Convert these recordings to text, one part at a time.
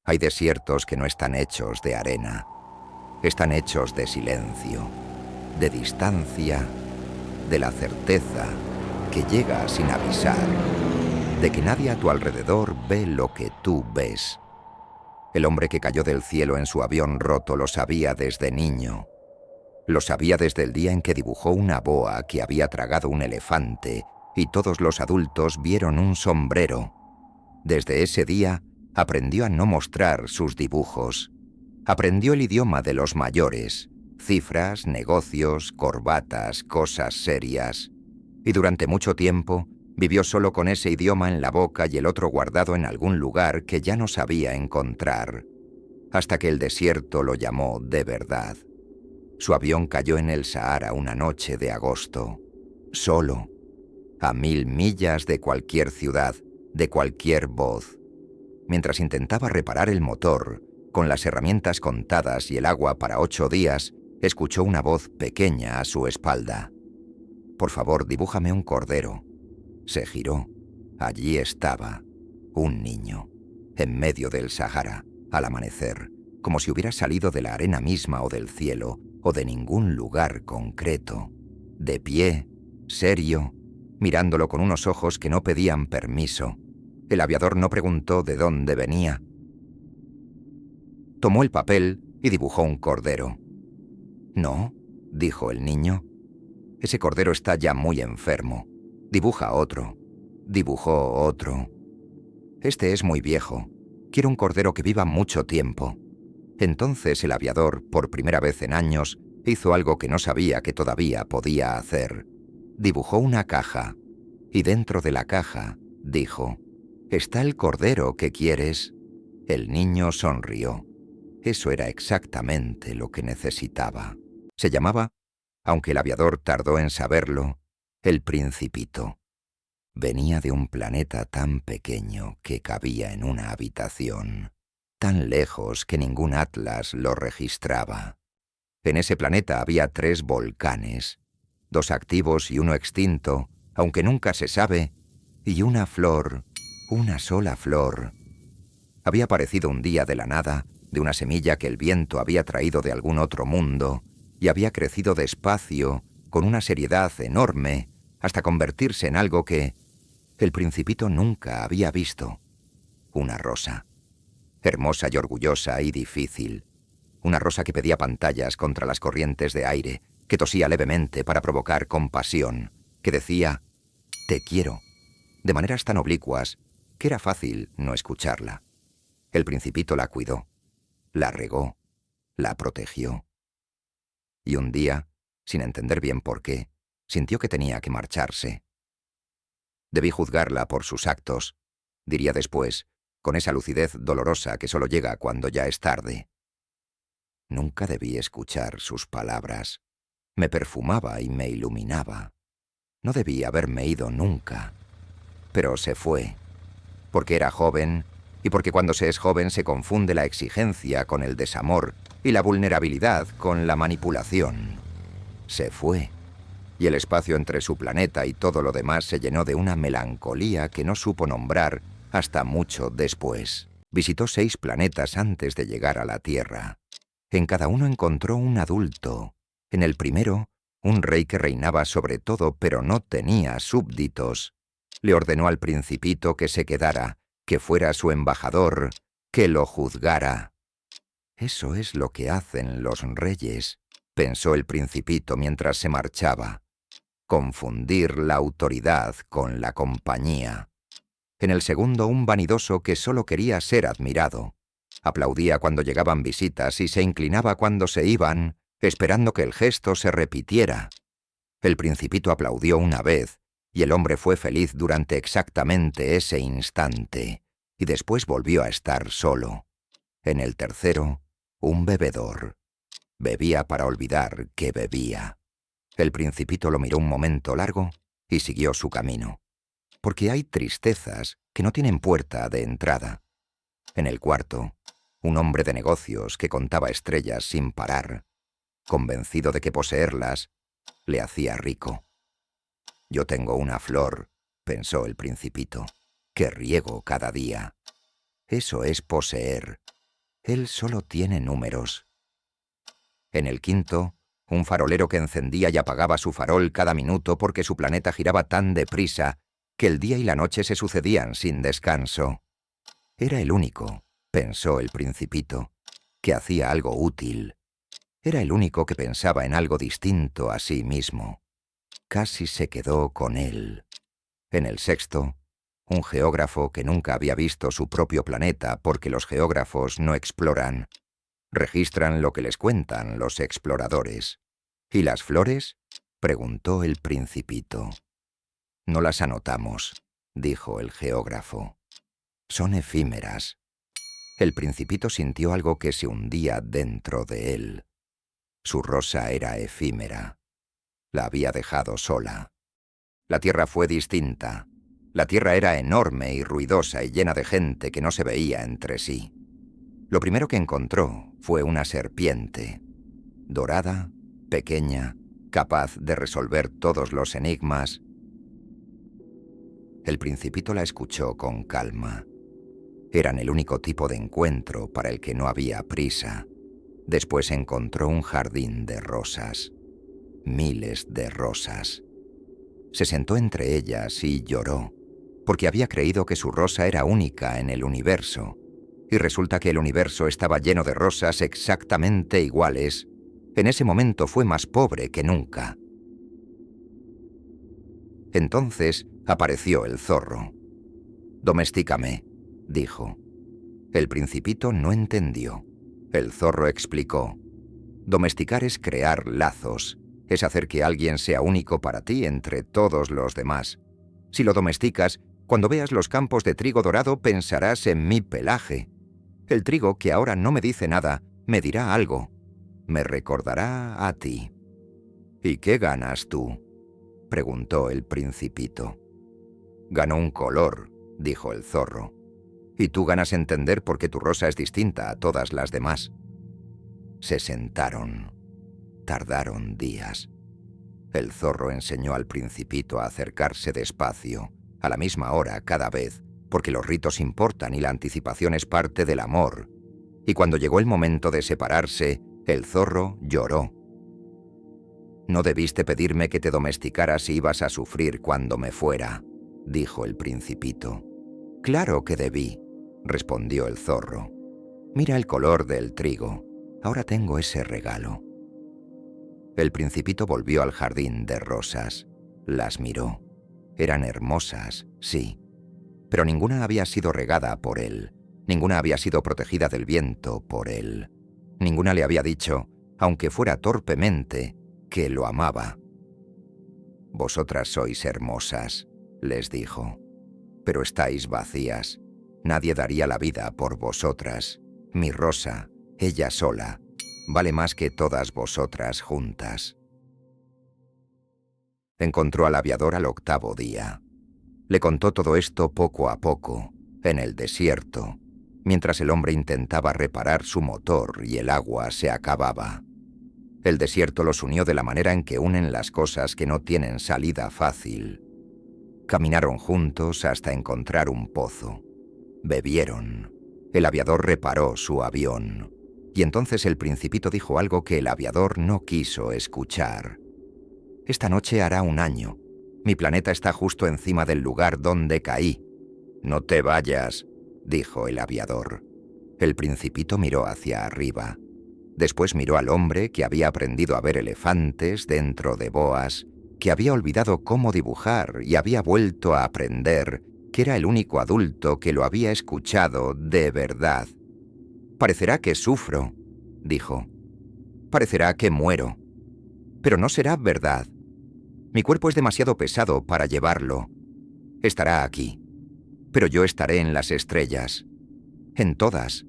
Hay desiertos que no están hechos de arena. Están hechos de silencio, de distancia, de la certeza que llega sin avisar, de que nadie a tu alrededor ve lo que tú ves. El hombre que cayó del cielo en su avión roto lo sabía desde niño. Lo sabía desde el día en que dibujó una boa que había tragado un elefante y todos los adultos vieron un sombrero. Desde ese día aprendió a no mostrar sus dibujos. Aprendió el idioma de los mayores, cifras, negocios, corbatas, cosas serias. Y durante mucho tiempo vivió solo con ese idioma en la boca y el otro guardado en algún lugar que ya no sabía encontrar, hasta que el desierto lo llamó de verdad. Su avión cayó en el Sahara una noche de agosto, solo, a 1000 millas de cualquier ciudad, de cualquier voz. Mientras intentaba reparar el motor, con las herramientas contadas y el agua para 8 días, escuchó una voz pequeña a su espalda. «Por favor, dibújame un cordero». Se giró. Allí estaba, un niño, en medio del Sahara, al amanecer, como si hubiera salido de la arena misma o del cielo, o de ningún lugar concreto, de pie, serio, mirándolo con unos ojos que no pedían permiso. El aviador no preguntó de dónde venía. Tomó el papel y dibujó un cordero. «No», dijo el niño, «ese cordero está ya muy enfermo. Dibuja otro». Dibujó otro. «Este es muy viejo. Quiero un cordero que viva mucho tiempo». Entonces el aviador, por primera vez en años, hizo algo que no sabía que todavía podía hacer. Dibujó una caja, y dentro de la caja dijo: «¿Está el cordero que quieres?». El niño sonrió. Eso era exactamente lo que necesitaba. Se llamaba, aunque el aviador tardó en saberlo, El Principito. Venía de un planeta tan pequeño que cabía en una habitación, tan lejos que ningún atlas lo registraba. En ese planeta había 3 volcanes, 2 activos y uno extinto, aunque nunca se sabe, y una flor, una sola flor. Había aparecido un día de la nada, de una semilla que el viento había traído de algún otro mundo, y había crecido despacio, con una seriedad enorme, hasta convertirse en algo que el Principito nunca había visto. Una rosa. Hermosa y orgullosa y difícil. Una rosa que pedía pantallas contra las corrientes de aire, que tosía levemente para provocar compasión, que decía «te quiero», de maneras tan oblicuas que era fácil no escucharla. El Principito la cuidó, la regó, la protegió. Y un día, sin entender bien por qué, sintió que tenía que marcharse. «Debí juzgarla por sus actos», diría después, con esa lucidez dolorosa que solo llega cuando ya es tarde. Nunca debí escuchar sus palabras. Me perfumaba y me iluminaba. No debí haberme ido nunca. Pero se fue, porque era joven, y porque cuando se es joven se confunde la exigencia con el desamor y la vulnerabilidad con la manipulación. Se fue, y el espacio entre su planeta y todo lo demás se llenó de una melancolía que no supo nombrar hasta mucho después. Visitó 6 planetas antes de llegar a la Tierra. En cada uno encontró un adulto. En el primero, un rey que reinaba sobre todo, pero no tenía súbditos. Le ordenó al Principito que se quedara, que fuera su embajador, que lo juzgara. «Eso es lo que hacen los reyes», pensó el Principito mientras se marchaba. Confundir la autoridad con la compañía. En el segundo, un vanidoso que solo quería ser admirado. Aplaudía cuando llegaban visitas y se inclinaba cuando se iban, esperando que el gesto se repitiera. El Principito aplaudió una vez, y el hombre fue feliz durante exactamente ese instante, y después volvió a estar solo. En el tercero, un bebedor. Bebía para olvidar que bebía. El Principito lo miró un momento largo y siguió su camino. Porque hay tristezas que no tienen puerta de entrada. En el cuarto, un hombre de negocios que contaba estrellas sin parar, convencido de que poseerlas le hacía rico. «Yo tengo una flor», pensó el Principito, «que riego cada día. Eso es poseer, Él solo tiene números. En el quinto, un farolero que encendía y apagaba su farol cada minuto porque su planeta giraba tan deprisa que el día y la noche se sucedían sin descanso. Era el único, pensó el Principito, que hacía algo útil. Era el único que pensaba en algo distinto a sí mismo. Casi se quedó con él. En el sexto, un geógrafo que nunca había visto su propio planeta porque los geógrafos no exploran. Registran lo que les cuentan los exploradores. ¿Y las flores?, preguntó el Principito. No las anotamos, dijo el geógrafo. Son efímeras. El Principito sintió algo que se hundía dentro de él. Su rosa era efímera. La había dejado sola. La Tierra fue distinta. La Tierra era enorme y ruidosa y llena de gente que no se veía entre sí. Lo primero que encontró fue una serpiente, dorada, pequeña, capaz de resolver todos los enigmas. El Principito la escuchó con calma. Eran el único tipo de encuentro para el que no había prisa. Después encontró un jardín de rosas. Miles de rosas. Se sentó entre ellas y lloró, porque había creído que su rosa era única en el universo. Y resulta que el universo estaba lleno de rosas exactamente iguales. En ese momento fue más pobre que nunca. Entonces apareció el zorro. «Domestícame», dijo. El Principito no entendió. El zorro explicó. «Domesticar es crear lazos. Es hacer que alguien sea único para ti entre todos los demás. Si lo domesticas, cuando veas los campos de trigo dorado pensarás en mi pelaje. El trigo, que ahora no me dice nada, me dirá algo. Me recordará a ti». «¿Y qué ganas tú?», preguntó el Principito. «Gano un color», dijo el zorro. «Y tú ganas entender por qué tu rosa es distinta a todas las demás». Se sentaron. Tardaron días. El zorro enseñó al Principito a acercarse despacio, a la misma hora cada vez, porque los ritos importan y la anticipación es parte del amor. Y cuando llegó el momento de separarse, el zorro lloró. «No debiste pedirme que te domesticara si ibas a sufrir cuando me fuera», dijo el Principito. «Claro que debí», respondió el zorro. «Mira el color del trigo. Ahora tengo ese regalo». El Principito volvió al jardín de rosas. Las miró. Eran hermosas, sí, pero ninguna había sido regada por él. Ninguna había sido protegida del viento por él. Ninguna le había dicho, aunque fuera torpemente, que lo amaba. «Vosotras sois hermosas», les dijo, «pero estáis vacías. Nadie daría la vida por vosotras. Mi rosa, ella sola, vale más que todas vosotras juntas». Encontró al aviador al octavo día. Le contó todo esto poco a poco, en el desierto, mientras el hombre intentaba reparar su motor y el agua se acababa. El desierto los unió de la manera en que unen las cosas que no tienen salida fácil. Caminaron juntos hasta encontrar un pozo. Bebieron. El aviador reparó su avión. Y entonces el Principito dijo algo que el aviador no quiso escuchar. «Esta noche hará un año. Mi planeta está justo encima del lugar donde caí». «No te vayas», dijo el aviador. El Principito miró hacia arriba. Después miró al hombre que había aprendido a ver elefantes dentro de boas, que había olvidado cómo dibujar y había vuelto a aprender, que era el único adulto que lo había escuchado de verdad. «Parecerá que sufro», dijo. «Parecerá que muero. Pero no será verdad. Mi cuerpo es demasiado pesado para llevarlo. Estará aquí. Pero yo estaré en las estrellas. En todas.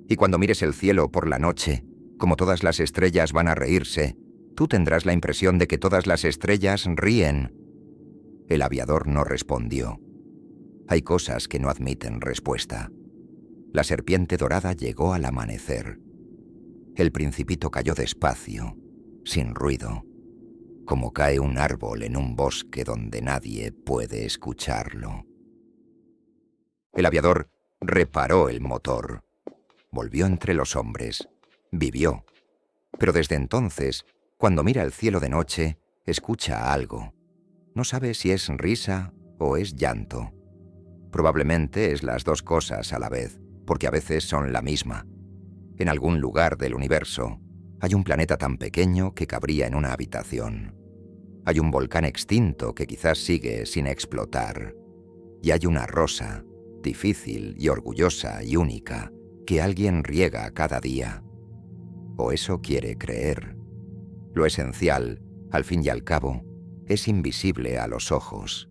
Y cuando mires el cielo por la noche, como todas las estrellas van a reírse, tú tendrás la impresión de que todas las estrellas ríen». El aviador no respondió. Hay cosas que no admiten respuesta. La serpiente dorada llegó al amanecer. El Principito cayó despacio, sin ruido, como cae un árbol en un bosque donde nadie puede escucharlo. El aviador reparó el motor. volvió entre los hombres, vivió. Pero desde entonces, cuando mira el cielo de noche, escucha algo. No sabe si es risa o es llanto. Probablemente es las dos cosas a la vez, porque a veces son la misma. En algún lugar del universo hay un planeta tan pequeño que cabría en una habitación. Hay un volcán extinto que quizás sigue sin explotar. Y hay una rosa, difícil y orgullosa y única, que alguien riega cada día. O eso quiere creer. Lo esencial, al fin y al cabo, es invisible a los ojos.